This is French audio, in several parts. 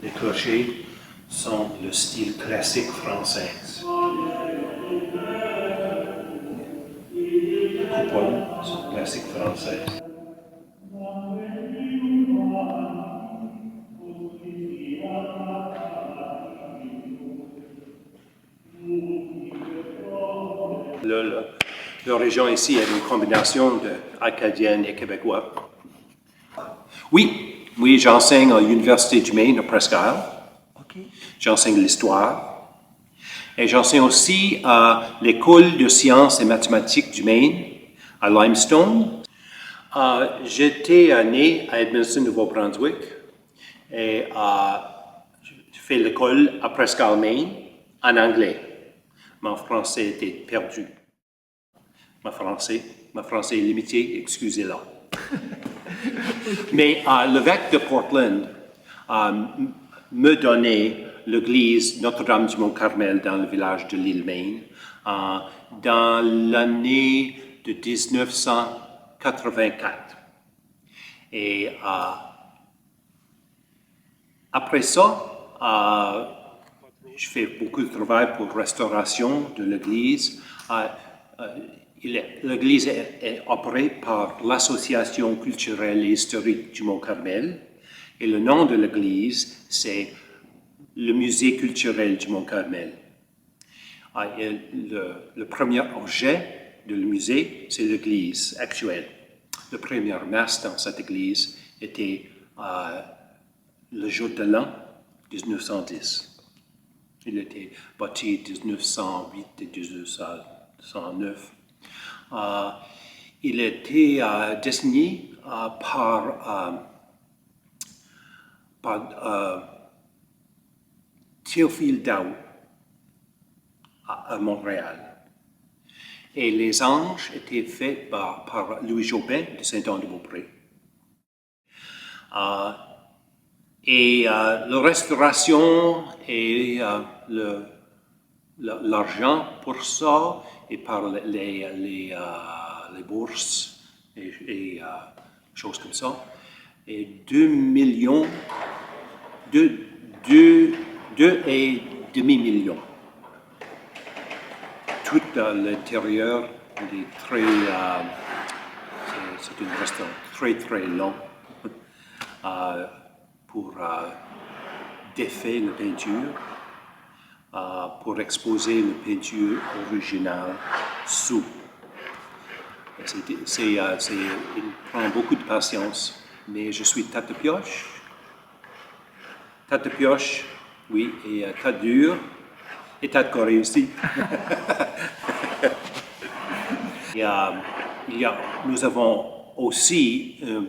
Les clochers sont le style classique français. Les coupoles sont classiques français. La région ici est une combinaison d'acadienne et québécois. Oui, j'enseigne à l'Université du Maine à Presque Isle. Okay. J'enseigne l'histoire. Et j'enseigne aussi à l'École de sciences et mathématiques du Maine, à Limestone. J'étais né à Edmundston, Nouveau-Brunswick, et j'ai fait l'école à Presque Isle, Maine, en anglais. Mon français était perdu. Ma français est limité, excusez-le. Mais l'évêque de Portland me donnait l'église Notre-Dame du Mont-Carmel dans le village de l'île Maine dans l'année de 1984. Et après ça, je fais beaucoup de travail pour restauration de l'église. L'église est opérée par l'Association culturelle et historique du Mont-Carmel. Et le nom de l'église, c'est le Musée culturel du Mont-Carmel. Le premier objet du musée, c'est l'église actuelle. Le premier messe dans cette église était le jour de l'an 1910. Il était bâti en 1908 et 1909. Il était dessiné par Théophile Daou à Montréal. Et les anges étaient faits par Louis Jobin de Saint-Anne-de-Beaupré. Et la restauration et l'argent pour ça et par les bourses et choses comme ça. Et 2,5 millions. Tout l'intérieur est c'est un restaurant très long pour défaire la peinture, pour exposer la peinture originale sous. Il prend beaucoup de patience, mais je suis tête de pioche. Tête de pioche, oui, et tête dure, et tête carrée aussi. Nous avons aussi une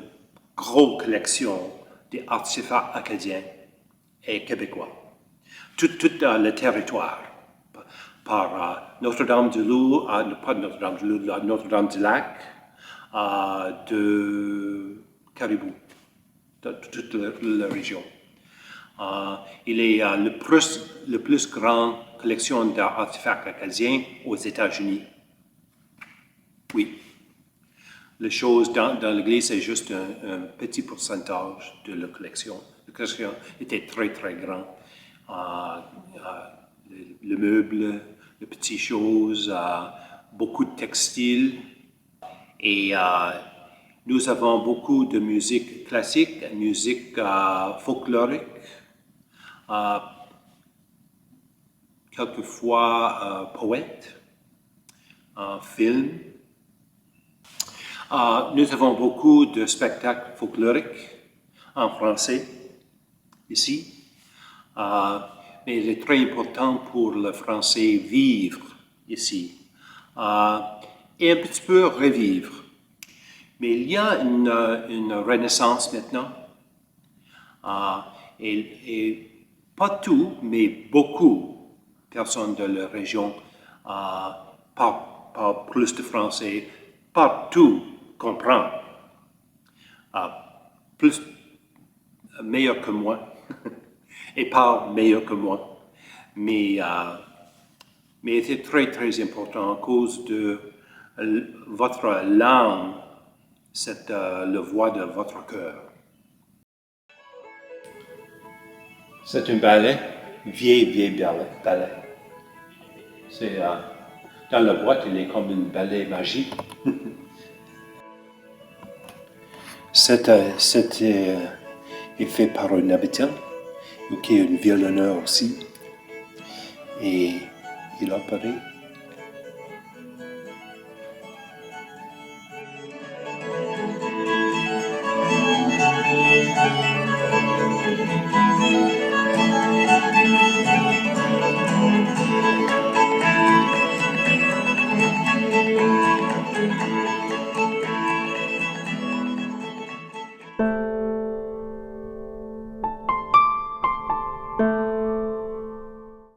grosse collection d'artefacts acadiens et québécois. Tout le territoire, par Notre-Dame-du-Loup, pas Notre-Dame-du-Loup, Notre-Dame-du-Lac, de Caribou, de toute la région. Il est le plus grande collection d'artefacts acadiens aux États-Unis. Oui. Les choses dans l'église, c'est juste un petit pourcentage de la collection. La collection était très grande. Le meuble, les petites choses, beaucoup de textiles. Et nous avons beaucoup de musique classique, musique folklorique, quelquefois poète, film. Nous avons beaucoup de spectacles folkloriques en français ici. Mais il est très important pour le français vivre ici et un petit peu revivre. Mais il y a une renaissance maintenant et pas tout, mais beaucoup de personnes de la région parlent plus de français, partout comprennent, meilleur que moi. Et parle meilleur que moi. Mais c'est très important à cause de votre langue, c'est la voix de votre cœur. C'est un ballet, vieil ballet. C'est dans la boîte, il est comme un ballet magique. C'est est fait par un habitant, qui est un violonneur aussi. Et il a apparaît